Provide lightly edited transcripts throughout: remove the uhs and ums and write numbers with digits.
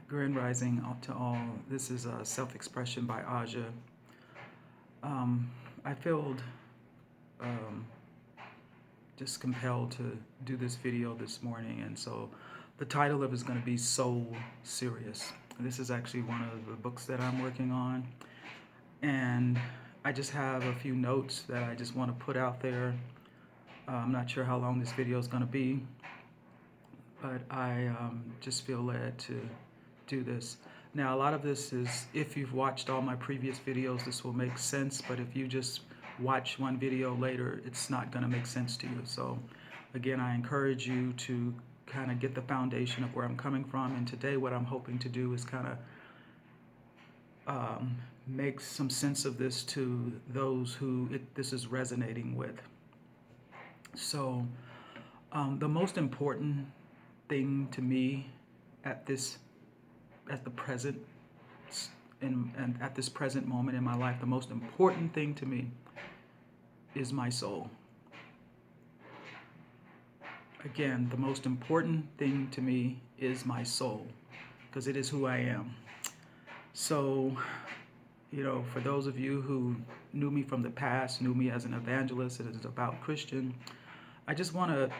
Grand Rising out to all. This is Self-Expression by Aja. I felt um, just compelled to do this video this morning, and so the title of it is going to be Soul Serious. This is actually one of the books that I'm working on, and I just have a few notes that I just want to put out there. I'm not sure how long this video is going to be, but I just feel led to do this. Now, a lot of this is, if you've watched all my previous videos, this will make sense, but if you just watch one video later, it's not going to make sense to you. So again, I encourage you to kind of get the foundation of where I'm coming from, and today what I'm hoping to do is kind of make some sense of this to those who this is resonating with. So the most important thing to me at the present and at this present moment in my life, the most important thing to me is my soul. Again, the most important thing to me is my soul, because it is who I am. So, for those of you who knew me from the past, knew me as an evangelist and as a devout Christian, I just want to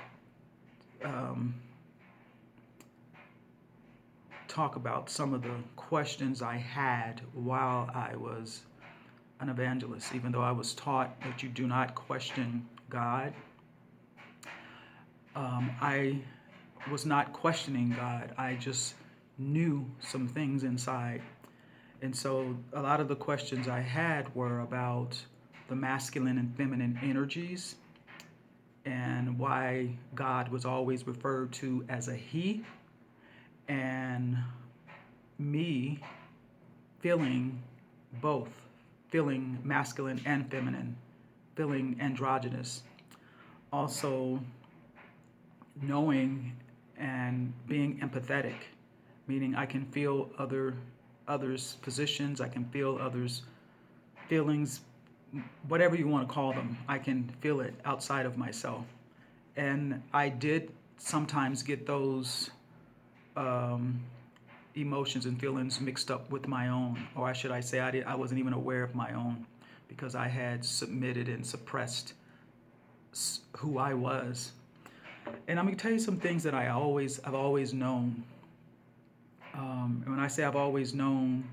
talk about some of the questions I had while I was an evangelist. Even though I was taught that you do not question God, I was not questioning God. I just knew some things inside. And so a lot of the questions I had were about the masculine and feminine energies, and why God was always referred to as a he, and me feeling both, feeling masculine and feminine, feeling androgynous. Also knowing and being empathetic, meaning I can feel others' positions, I can feel others' feelings, whatever you want to call them. I can feel it outside of myself. And I did sometimes get those emotions and feelings mixed up with my own, or should I say I wasn't even aware of my own, because I had submitted and suppressed who I was. And I'm going to tell you some things that I've always known. And when I say I've always known,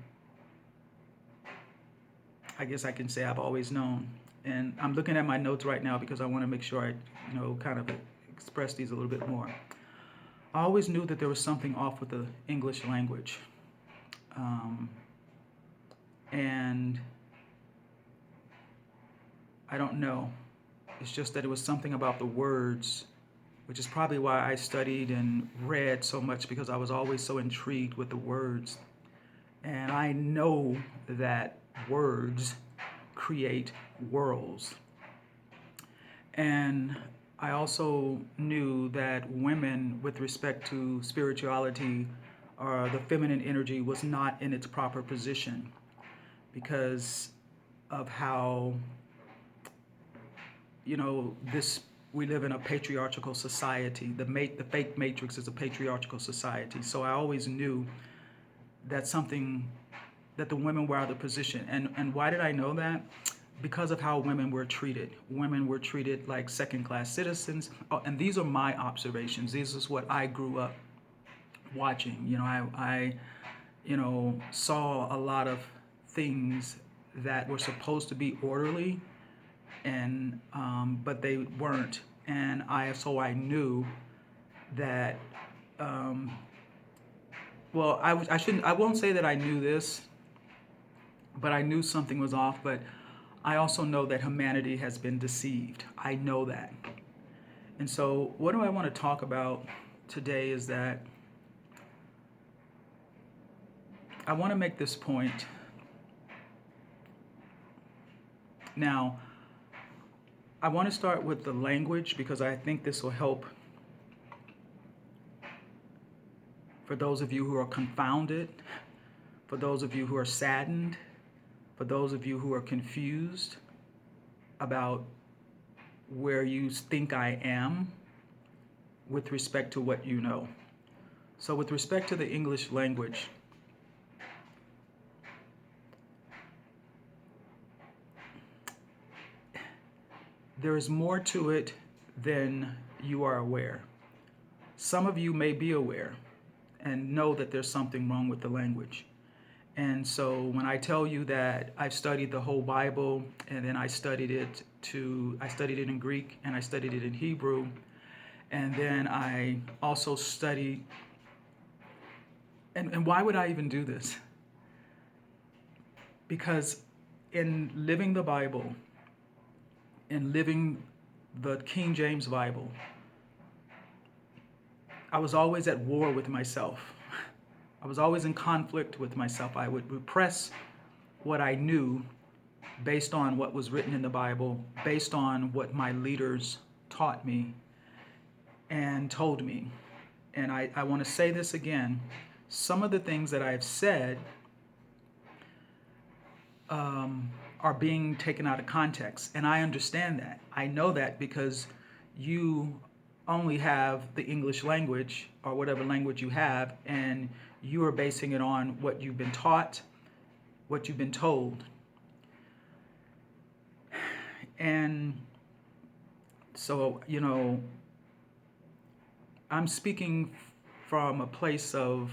I guess I can say I've always known. And I'm looking at my notes right now because I want to make sure I, kind of express these a little bit more. I always knew that there was something off with the English language. And I don't know. It's just that it was something about the words, which is probably why I studied and read so much, because I was always so intrigued with the words. And I know that words create worlds. And I also knew that women, with respect to spirituality, or the feminine energy, was not in its proper position because of how, we live in a patriarchal society. The fake matrix is a patriarchal society. So I always knew that that the women were out of position. And why did I know that? Because of how women were treated. Women were treated like second-class citizens. Oh, and these are my observations. This is what I grew up watching. I saw a lot of things that were supposed to be orderly, and but they weren't. And so I knew that. Well, I won't say that I knew this, but I knew something was off. But I also know that humanity has been deceived. I know that. And so what do I want to talk about today is that I want to make this point. Now, I want to start with the language, because I think this will help for those of you who are confounded, for those of you who are saddened, for those of you who are confused about where you think I am with respect to what you know. So with respect to the English language, there is more to it than you are aware. Some of you may be aware and know that there's something wrong with the language. And so when I tell you that I've studied the whole Bible, and then I studied it in Greek, and I studied it in Hebrew, and then I also studied, and why would I even do this? Because in living the Bible, in living the King James Bible, I was always at war with myself. I was always in conflict with myself. I would repress what I knew based on what was written in the Bible, based on what my leaders taught me and told me. And I want to say this again. Some of the things that I've said are being taken out of context. And I understand that. I know that because you only have the English language or whatever language you have, and you are basing it on what you've been taught, what you've been told. And so, I'm speaking from a place of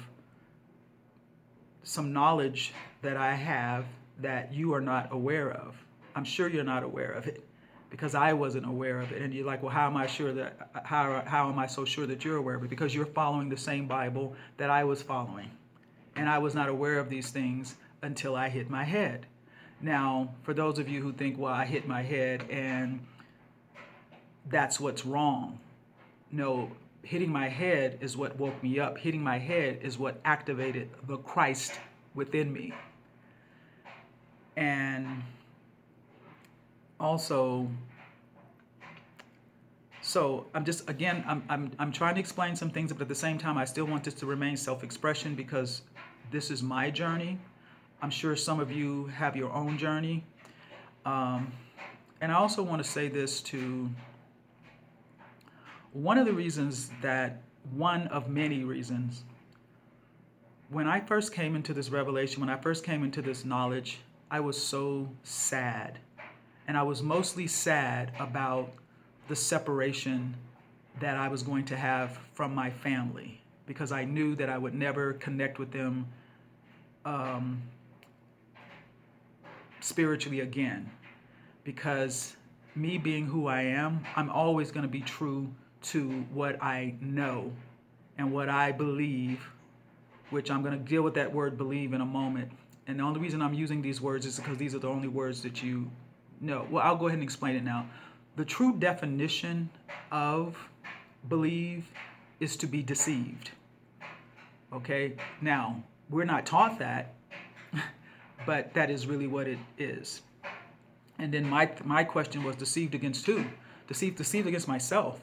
some knowledge that I have that you are not aware of. I'm sure you're not aware of it because I wasn't aware of it. And you're like, well, how am I so sure that you're aware of it? Because you're following the same Bible that I was following. And I was not aware of these things until I hit my head. Now, for those of you who think, well, I hit my head and that's what's wrong. No, hitting my head is what woke me up. Hitting my head is what activated the Christ within me. And also, so I'm just, again, I'm trying to explain some things, but at the same time, I still want this to remain self-expression because this is my journey. I'm sure some of you have your own journey. And I also want to say this too. One of many reasons, when I first came into this revelation, when I first came into this knowledge, I was so sad. And I was mostly sad about the separation that I was going to have from my family because I knew that I would never connect with them spiritually again. Because me being who I am, I'm always going to be true to what I know and what I believe, which I'm going to deal with that word believe in a moment. And the only reason I'm using these words is because these are the only words that you know. Well, I'll go ahead and explain it now. The true definition of believe is to be deceived. Okay? Now, we're not taught that, but that is really what it is. And then my question was deceived against who? Deceived against myself.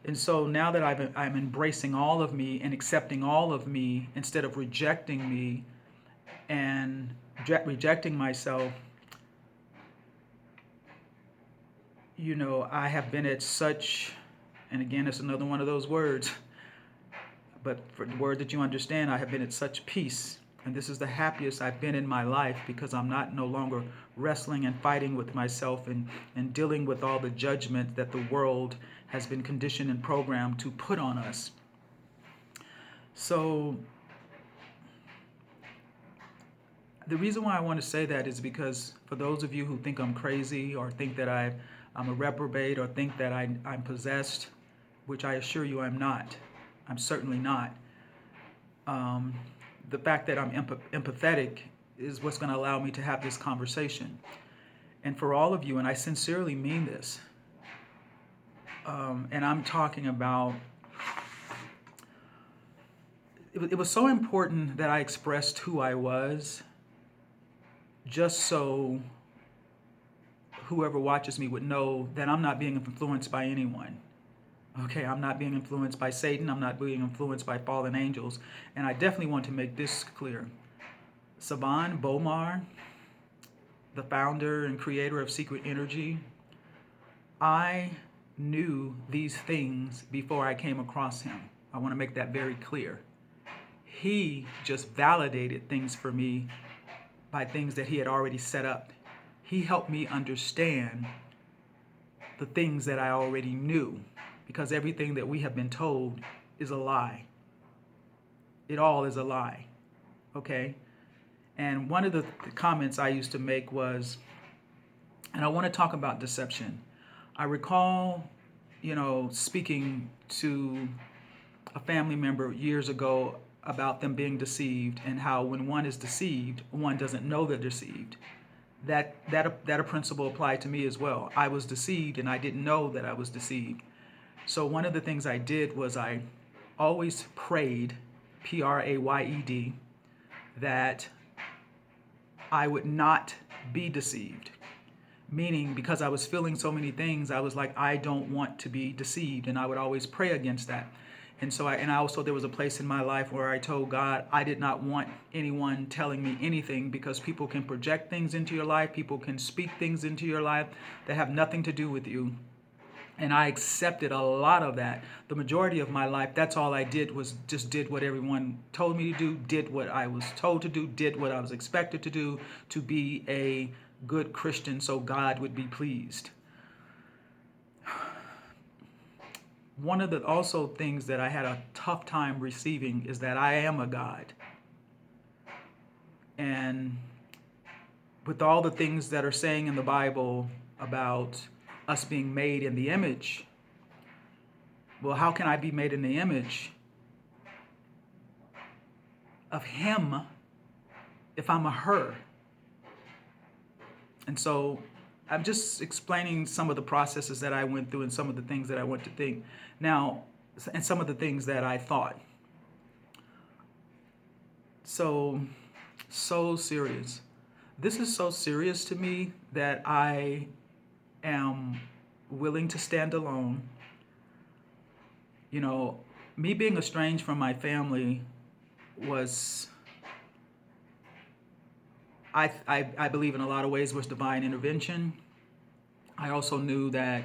And so now that I'm embracing all of me and accepting all of me instead of rejecting me and rejecting myself, I have been at such, and again, it's another one of those words, but for the word that you understand, I have been at such peace. And this is the happiest I've been in my life because I'm no longer wrestling and fighting with myself and dealing with all the judgment that the world has been conditioned and programmed to put on us. So the reason why I want to say that is because for those of you who think I'm crazy or think that I'm a reprobate or think that I'm possessed, which I assure you I'm not. I'm certainly not. The fact that I'm empathetic is what's going to allow me to have this conversation. And for all of you, and I sincerely mean this, and I'm talking about, it was so important that I expressed who I was, just so whoever watches me would know that I'm not being influenced by anyone. Okay, I'm not being influenced by Satan. I'm not being influenced by fallen angels. And I definitely want to make this clear. Saban Bomar, the founder and creator of Secret Energy, I knew these things before I came across him. I want to make that very clear. He just validated things for me by things that he had already set up. He helped me understand the things that I already knew, because everything that we have been told is a lie. It all is a lie, okay? And one of the comments I used to make was, and I want to talk about deception. I recall, speaking to a family member years ago about them being deceived, and how when one is deceived, one doesn't know they're deceived. That a principle applied to me as well. I was deceived and I didn't know that I was deceived. So one of the things I did was I always prayed, Prayed, that I would not be deceived. Meaning, because I was feeling so many things, I was like, I don't want to be deceived. And I would always pray against that. And so I also, there was a place in my life where I told God I did not want anyone telling me anything, because people can project things into your life. People can speak things into your life that have nothing to do with you. And I accepted a lot of that. The majority of my life, that's all I did, was just did what everyone told me to do, did what I was told to do, did what I was expected to do, to be a good Christian so God would be pleased. One of the also things that I had a tough time receiving is that I am a God. And with all the things that are saying in the Bible about us being made in the image, well, how can I be made in the image of Him if I'm a her? And so I'm just explaining some of the processes that I went through and some of the things that I went to think. Now, and some of the things that I thought. So serious. This is so serious to me that I am willing to stand alone. Me being estranged from my family was, I believe in a lot of ways, was divine intervention. I also knew that,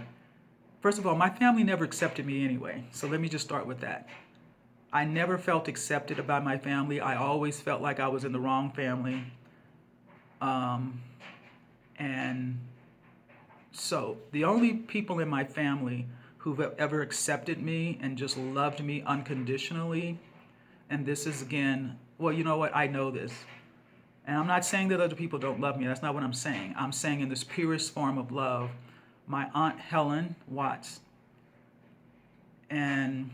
first of all, my family never accepted me anyway. So let me just start with that. I never felt accepted by my family. I always felt like I was in the wrong family. And so the only people in my family who've ever accepted me and just loved me unconditionally, and this is again, well, you know what? I know this. And I'm not saying that other people don't love me. That's not what I'm saying. I'm saying in this purest form of love, my Aunt Helen Watts. And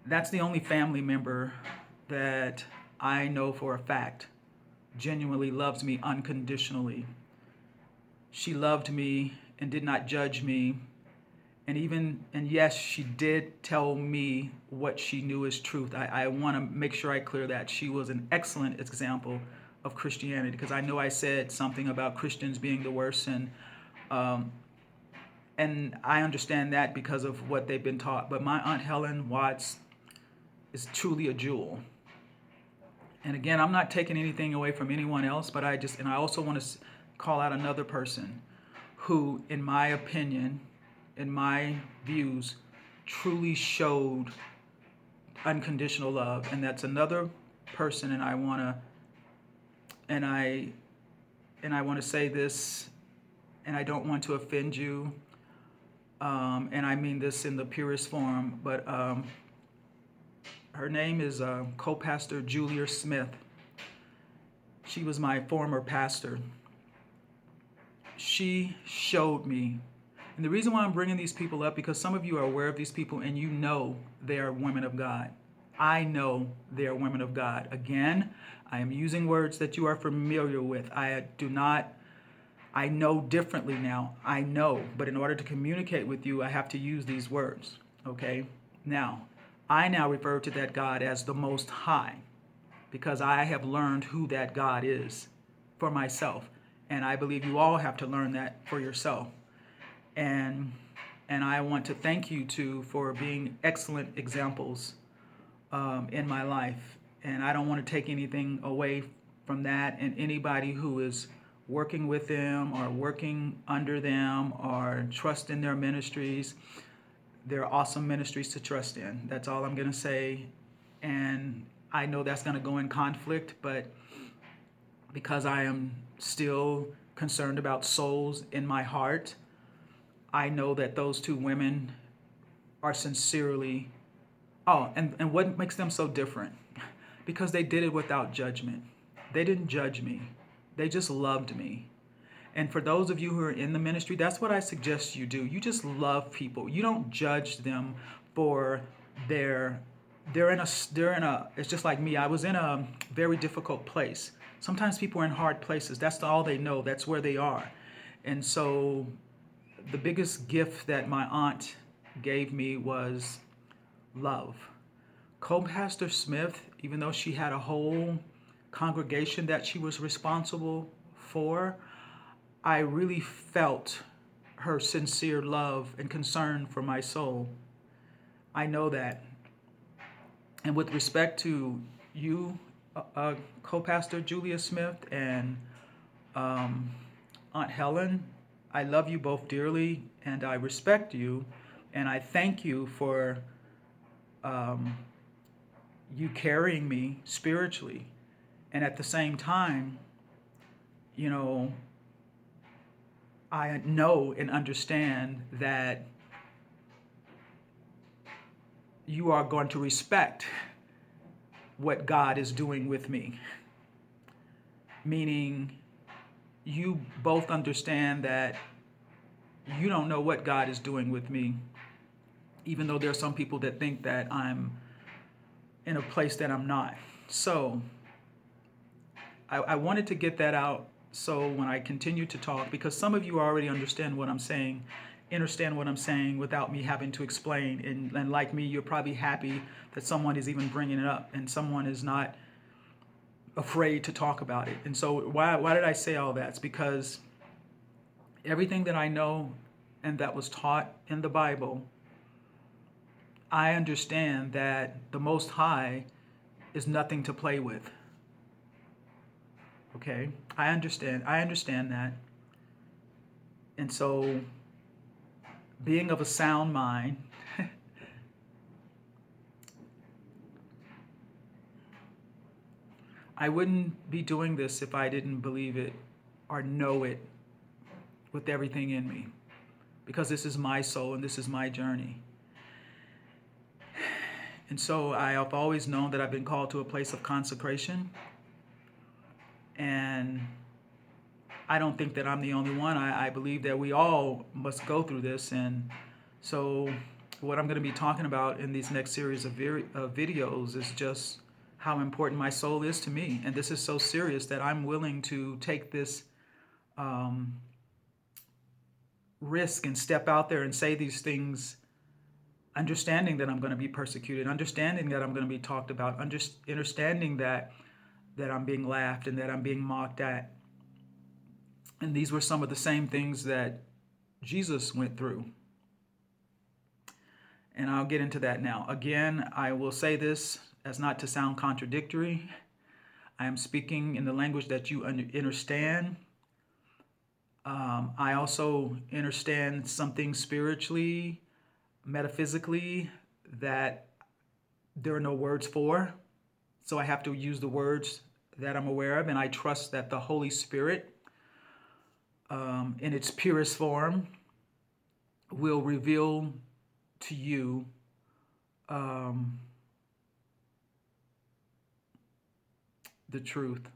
that's the only family member that I know for a fact genuinely loves me unconditionally. She loved me and did not judge me. And yes, she did tell me what she knew is truth. I want to make sure I clear that. She was an excellent example of Christianity, because I know I said something about Christians being the worst, and I understand that because of what they've been taught. But my Aunt Helen Watts is truly a jewel. And again, I'm not taking anything away from anyone else, but I also want to call out another person who, in my opinion, in my views, truly showed unconditional love. And that's another person, and I want to say this, and I don't want to offend you, and I mean this in the purest form, but her name is co-pastor Julia Smith. She was my former pastor. She showed me, and the reason why I'm bringing these people up, because some of you are aware of these people and you know they are women of God. I know they are women of God. Again, I am using words that you are familiar with. I know differently now. I know, but in order to communicate with you, I have to use these words, okay? Now, I now refer to that God as the Most High, because I have learned who that God is for myself. And I believe you all have to learn that for yourself. And I want to thank you two for being excellent examples in my life. And I don't want to take anything away from that. And anybody who is working with them or working under them or trust in their ministries, they're awesome ministries to trust in. That's all I'm going to say. And I know that's going to go in conflict, but because I am still concerned about souls in my heart, I know that those two women are sincerely, and what makes them so different? Because they did it without judgment. They didn't judge me. They just loved me. And for those of you who are in the ministry, that's what I suggest you do. You just love people. You don't judge them for their they're in a it's just like me. I was in a very difficult place. Sometimes people are in hard places. That's all they know. That's where they are. And so the biggest gift that my aunt gave me was love. Co-pastor Smith, even though she had a whole congregation that she was responsible for, I really felt her sincere love and concern for my soul. I know that. And with respect to you, co-pastor Julia Smith and um, Aunt Helen, I love you both dearly and I respect you. And I thank you for um, you carrying me spiritually. And at the same time, you know, I know and understand that you are going to respect what God is doing with me. Meaning, you both understand that you don't know what God is doing with me, even though there are some people that think that I'm in a place that I'm not. So, I wanted to get that out so when I continue to talk, because some of you already understand what I'm saying, without me having to explain. And like me, you're probably happy that someone is even bringing it up and someone is not afraid to talk about it. And so why did I say all that? It's because everything that I know and that was taught in the Bible, I understand that the Most High is nothing to play with. Okay? I understand that. And so, being of a sound mind, I wouldn't be doing this if I didn't believe it or know it with everything in me. Because this is my soul and this is my journey. And so I have always known that I've been called to a place of consecration. And I don't think that I'm the only one. I believe that we all must go through this. And so what I'm going to be talking about in these next series of videos is just how important my soul is to me. And this is so serious that I'm willing to take this risk and step out there and say these things, understanding that I'm going to be persecuted, understanding that I'm going to be talked about, understanding that I'm being laughed and that I'm being mocked at. And these were some of the same things that Jesus went through. And I'll get into that now. Again, I will say this as not to sound contradictory. I am speaking in the language that you understand. I also understand something spiritually, metaphysically, that there are no words for. So I have to use the words that I'm aware of. And I trust that the Holy Spirit, in its purest form, will reveal to you the truth.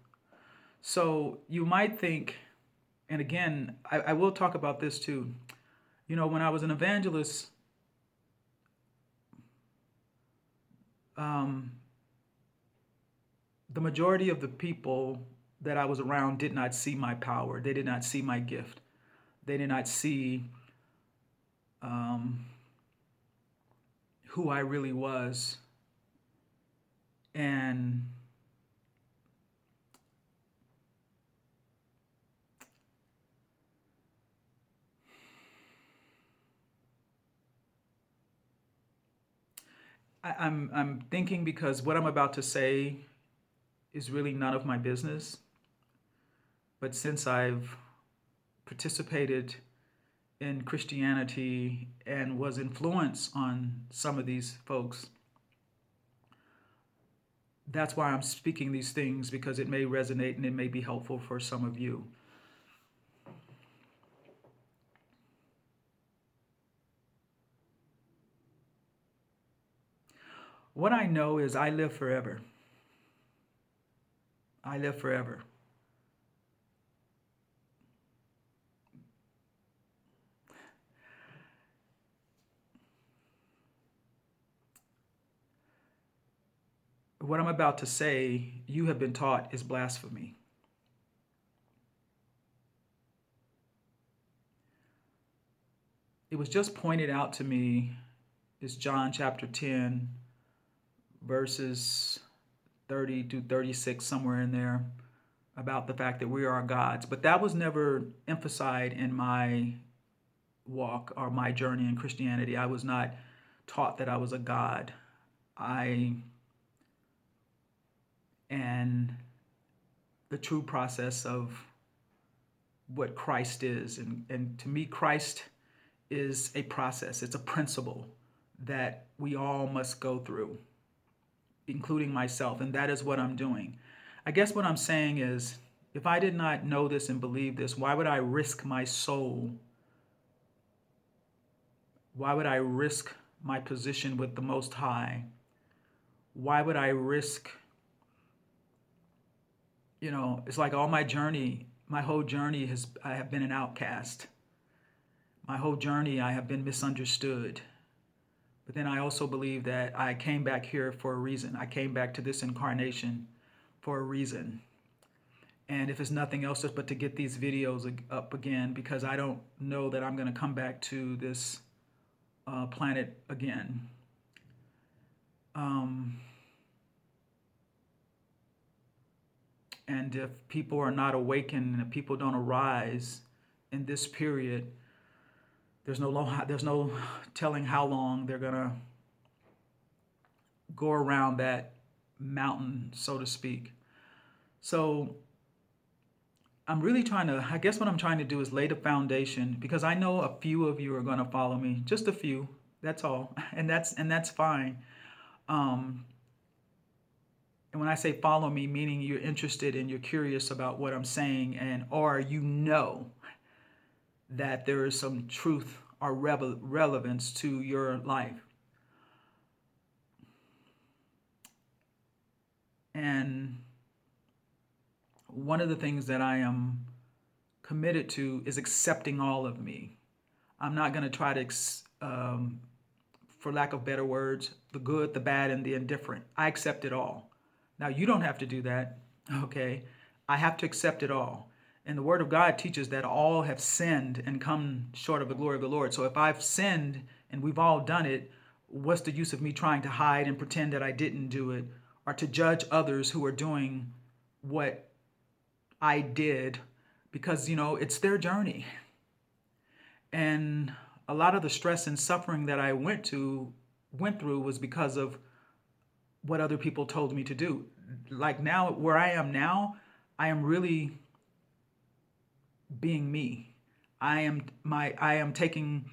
So you might think, and again, I will talk about this too. You know, when I was an evangelist, the majority of the people that I was around did not see my power. They did not see my gift. They did not see who I really was. And I'm thinking, because what I'm about to say is really none of my business. But since I've participated in Christianity and was influenced on some of these folks, that's why I'm speaking these things, because it may resonate and it may be helpful for some of you. What I know is I live forever. I live forever. What I'm about to say, you have been taught is blasphemy. It was just pointed out to me, it's John chapter 10, verses 30 to 36, somewhere in there, about the fact that we are gods. But that was never emphasized in my walk or my journey in Christianity. I was not taught that I was a god. I and the true process of what Christ is. And to me, Christ is a process, it's a principle that we all must go through, including myself. And that is what I'm doing. I guess what I'm saying is, if I did not know this and believe this, why would I risk my soul? Why would I risk my position with the Most High? Why would I risk, it's like all my journey, my whole journey I have been an outcast. My whole journey, I have been misunderstood. But then I also believe that I came back here for a reason. I came back to this incarnation for a reason. And if it's nothing else, just but to get these videos up again, because I don't know that I'm going to come back to this planet again. And if people are not awakened, and if people don't arise in this period, there's no telling how long they're gonna go around that mountain, so to speak. So I'm really I guess what I'm trying to do is lay the foundation, because I know a few of you are gonna follow me, just a few. That's all, and that's fine. And when I say follow me, meaning you're interested and you're curious about what I'm saying, or that there is some truth or relevance to your life. And one of the things that I am committed to is accepting all of me. I'm not going to try to, for lack of better words, the good, the bad, and the indifferent. I accept it all. Now, you don't have to do that, okay? I have to accept it all. And the Word of God teaches that all have sinned and come short of the glory of the Lord. So if I've sinned and we've all done it, what's the use of me trying to hide and pretend that I didn't do it, or to judge others who are doing what I did? Because, it's their journey. And a lot of the stress and suffering that I went through was because of what other people told me to do. Like now, where I am now, I am really being me. I've taken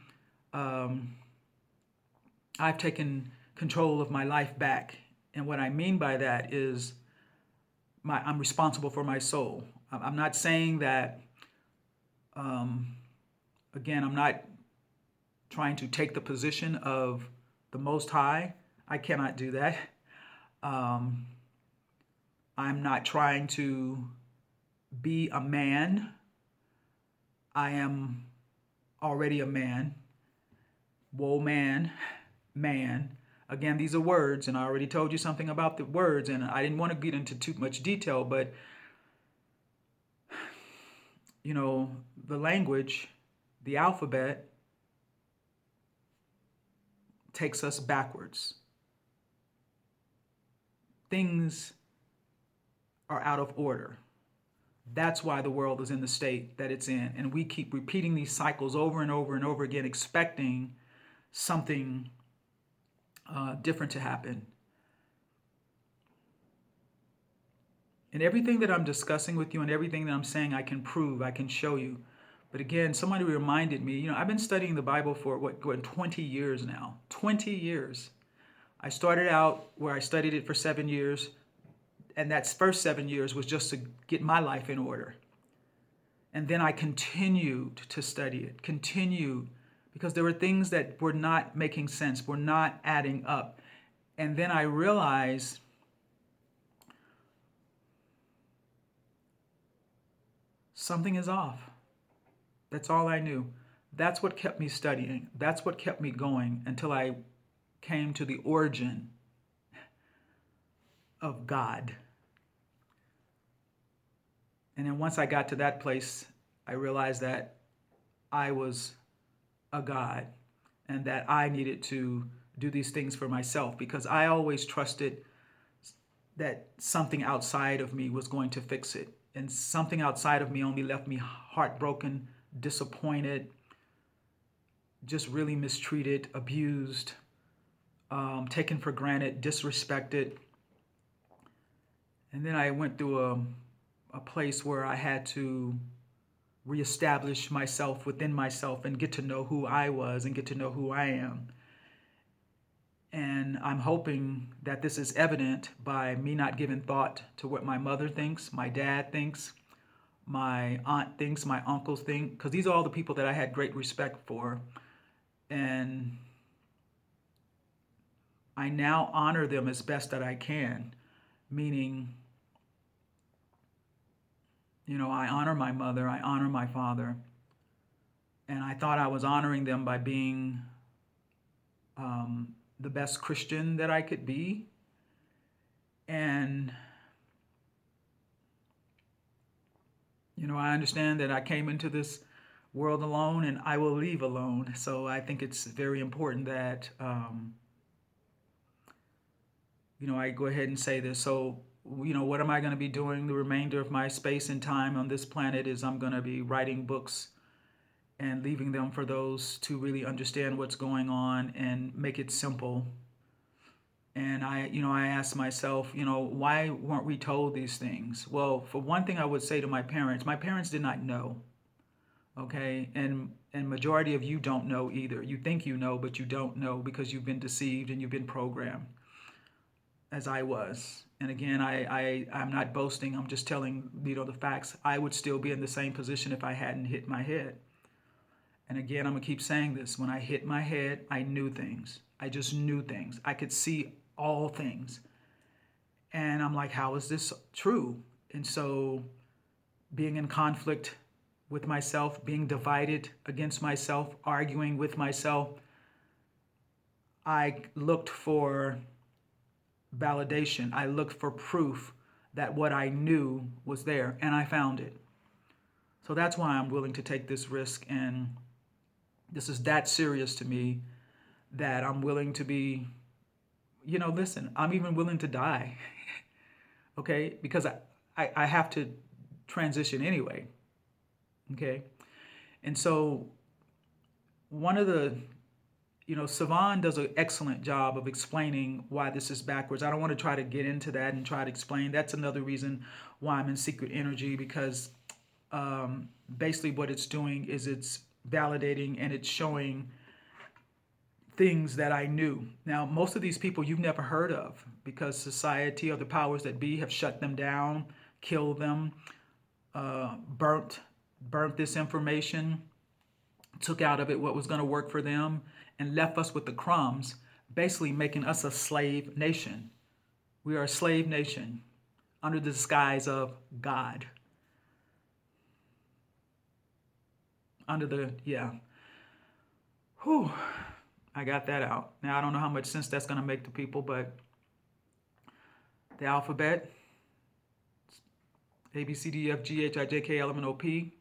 control of my life back. And what I mean by that is I'm responsible for my soul. I'm not saying that, again, I'm not trying to take the position of the Most High. I cannot do that. I'm not trying to be a man. I am already a man. Woe man, man. Again, these are words, and I already told you something about the words, and I didn't want to get into too much detail, but the language, the alphabet, takes us backwards. Things are out of order. That's why the world is in the state that it's in. And we keep repeating these cycles over and over and over again, expecting something different to happen. And everything that I'm discussing with you and everything that I'm saying, I can prove, I can show you. But again, somebody reminded me, I've been studying the Bible for 20 years now. 20 years. I started out where I studied it for 7 years. And that first 7 years was just to get my life in order. And then I continued to study it, because there were things that were not making sense, were not adding up. And then I realized something is off. That's all I knew. That's what kept me studying. That's what kept me going until I came to the origin of God. And then once I got to that place, I realized that I was a God and that I needed to do these things for myself, because I always trusted that something outside of me was going to fix it. And something outside of me only left me heartbroken, disappointed, just really mistreated, abused, taken for granted, disrespected. And then I went through a place where I had to reestablish myself within myself and get to know who I was and get to know who I am. And I'm hoping that this is evident by me not giving thought to what my mother thinks, my dad thinks, my aunt thinks, my uncles think, because these are all the people that I had great respect for. And I now honor them as best that I can, meaning, I honor my mother, I honor my father, and I thought I was honoring them by being the best Christian that I could be. And, I understand that I came into this world alone and I will leave alone. So I think it's very important that, I go ahead and say this. So, what am I going to be doing the remainder of my space and time on this planet is I'm going to be writing books and leaving them for those to really understand what's going on and make it simple. And I asked myself, why weren't we told these things? Well, for one thing, I would say to my parents did not know. Okay. And majority of you don't know either. You think you know, but you don't know because you've been deceived and you've been programmed, as I was. And again, I'm not boasting. I'm just telling, the facts. I would still be in the same position if I hadn't hit my head. And again, I'm going to keep saying this. When I hit my head, I knew things. I just knew things. I could see all things. And I'm like, how is this true? And so being in conflict with myself, being divided against myself, arguing with myself, I looked for validation. I looked for proof that what I knew was there, and I found it. So that's why I'm willing to take this risk, and this is that serious to me that I'm willing to be, listen, I'm even willing to die, okay? Because I have to transition anyway, okay? And so one of the, Savan does an excellent job of explaining why this is backwards. I don't want to try to get into that and try to explain. That's another reason why I'm in secret energy, because basically what it's doing is it's validating and it's showing things that I knew. Now, most of these people you've never heard of because society or the powers that be have shut them down, killed them, burnt this information, took out of it what was going to work for them, and left us with the crumbs, basically making us a slave nation. We are a slave nation under the disguise of God. Whew, I got that out. Now, I don't know how much sense that's going to make to people, but the alphabet, A, B, C, D, F, G, H, I, J, K, L, M, N, O, P,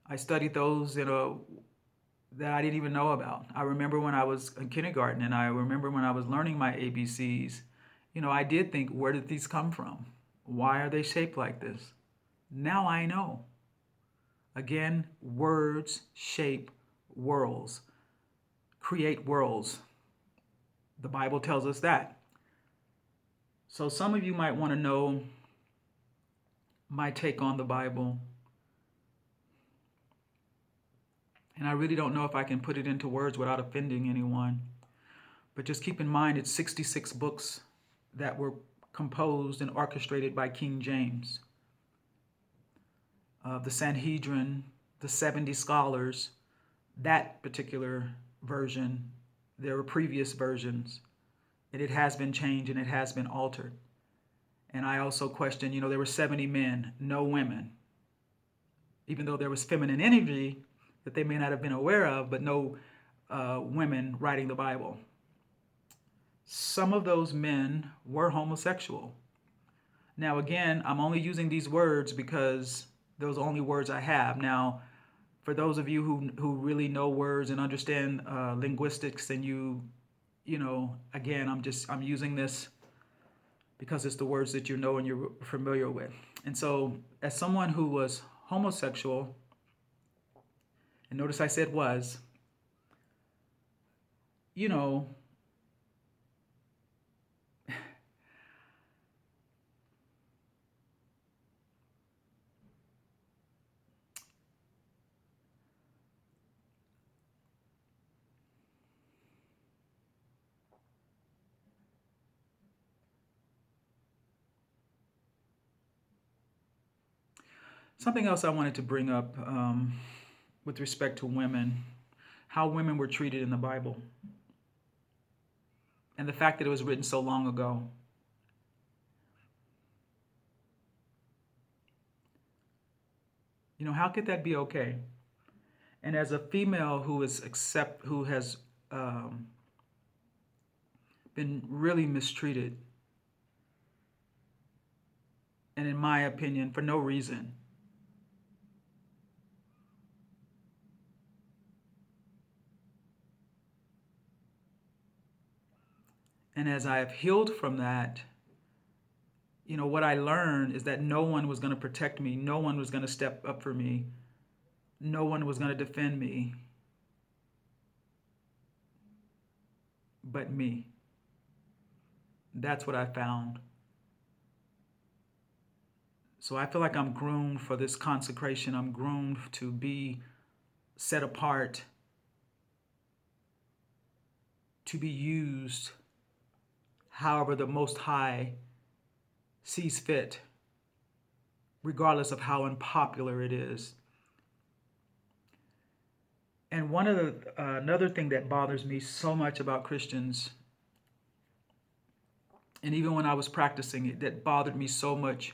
I studied those that I didn't even know about. I remember when I was in kindergarten, and I remember when I was learning my ABCs, I did think, where did these come from? Why are they shaped like this? Now I know. Again, words shape worlds, create worlds. The Bible tells us that. So some of you might want to know my take on the Bible. And I really don't know if I can put it into words without offending anyone. But just keep in mind, it's 66 books that were composed and orchestrated by King James. The Sanhedrin, the 70 scholars, that particular version. There were previous versions and it has been changed and it has been altered. And I also question, there were 70 men, no women, even though there was feminine energy that they may not have been aware of, but no women writing the Bible. Some of those men were homosexual. Now, again, I'm only using these words because those are the only words I have. Now, for those of you who really know words and understand linguistics, and again, I'm using this because it's the words that you know and you're familiar with. And so, as someone who was homosexual, and notice I said was, you know, something else I wanted to bring up with respect to women, how women were treated in the Bible, and the fact that it was written so long ago. How could that be okay? And as a female who has um, been really mistreated, and in my opinion, for no reason, and as I have healed from that, what I learned is that no one was going to protect me, no one was going to step up for me, no one was going to defend me but me. That's what I found. So I feel like I'm groomed for this consecration. I'm groomed to be set apart, to be used however the Most High sees fit, regardless of how unpopular it is. And another thing that bothers me so much about Christians, and even when I was practicing it, that bothered me so much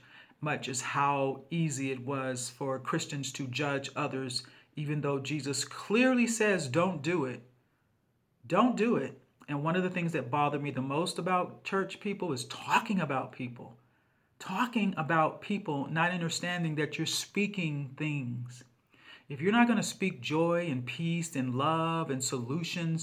is how easy it was for Christians to judge others, even though Jesus clearly says, don't do it. Don't do it. And one of the things that bothered me the most about church people is talking about people. Talking about people, not understanding that you're speaking things. If you're not going to speak joy and peace and love and solutions